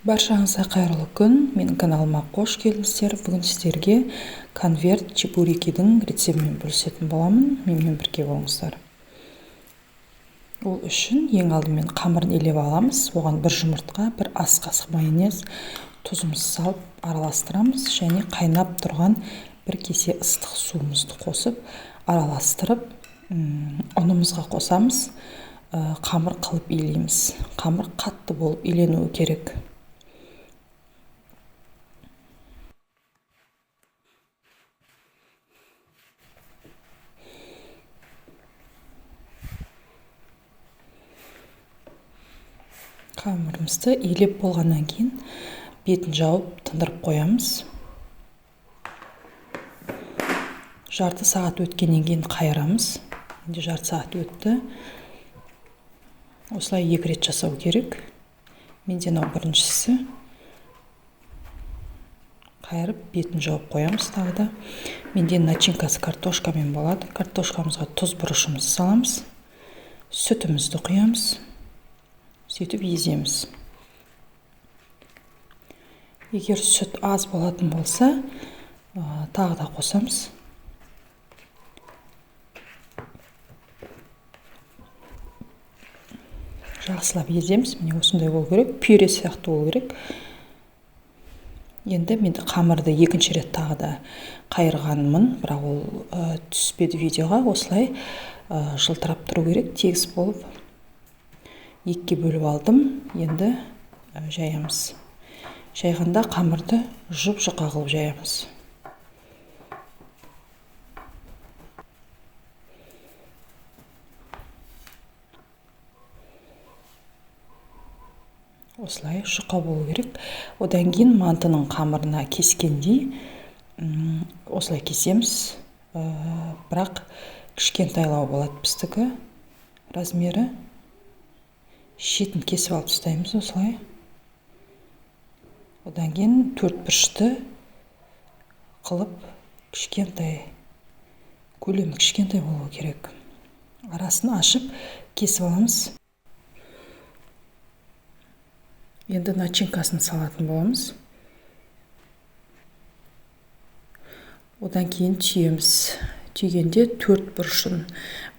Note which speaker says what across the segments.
Speaker 1: Баршаңызға қайырлы күн. Менің каналыма қош келдіңіздер. Бүгін сіздерге конверт чебурекидің рецептімен бөлісетін боламын. Менімен бірге болыңыздар. Ол үшін ең алдымен қамырын елеп аламыз. Оған бір жұмыртқа, бір ас қасық майонез, тұзымызды салып араластырамыз. Және қайнап тұрған бір кесе ыстық суымызды қосып, араластырып, ұнымызға қосамыз. Қамыр қылып илейміз. Қамыр қатты болып иленуі керек. Қамырымызды илеп болғаннан кейін бетін жауып тындырып қоямыз. Жарты сағат өткеннен кейін қайырамыз. Енді жарты сағат өтті. Осылай 2 рет жасау керек. Менде мынау біріншісі. Қайырып бетін жауып қоямыз тағы да. Менде начинкасы картошкамен болады. Картошкамызға тұз бұрышымызды саламыз. Сүтімізді құямыз. Сөйтіп еземіз. Егер сүт аз болатын болса, тағы да қосамыз. Жақсылап еземіз. Міне осындай болу керек. Пюре сияқты болу керек. Енді мен қамырды екінші рет тағы да қайырғанмын, бірақ ол түспеді видеоға. Осылай жылтырап тұру керек, тегіс болып. Екіге бөліп алдым. Енді жаямыз. Жайғанда қамырды жұп-жұқа қылып жаямыз. Осылай жұқа болу керек. Одан кейін мантының қамырына кескендей осылай кесеміз. Бірақ кішкентайлау болады біздікі размері. Шетін кесіп алып тастаймыз осылай. Одан кейін 4 бұрышты қылып кішкентай, көлемі кішкентай болу керек. Арасын ашып кесіп аламыз. Енді начинкасын салатын боламыз. Одан кейін түйеміз. Түйгенде 4 бұрышын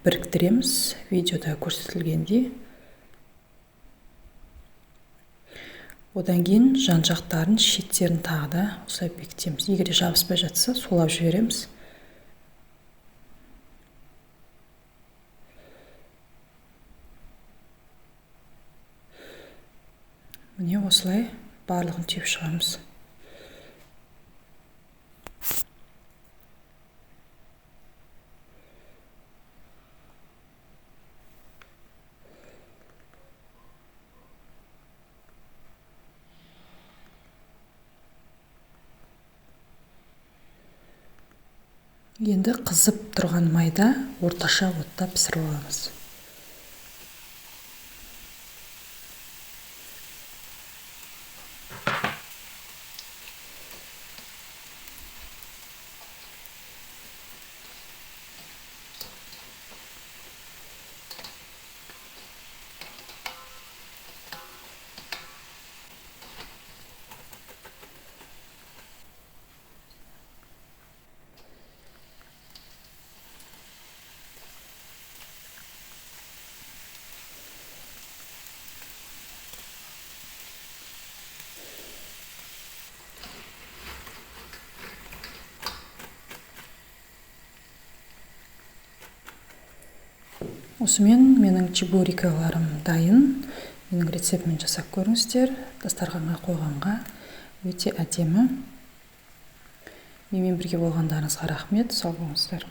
Speaker 1: біріктіреміз. Видеода көрсетілгендей. Одан кейін жан-жақтарын, шеттерін тағы да осылай бекітеміз. Егер жабыспай жатса, сулап жібереміз. Міне осылай барлығын түйіп шығамыз. Енді қызып тұрған майда орташа отта пісіріп аламыз. Осымен менің чебурекаларым дайын. Менің рецептімен жасап көріңіздер. Дастарханға қойғанға өте әдемі. Менімен бірге болғандарыңызға рахмет. Сау болыңыздар.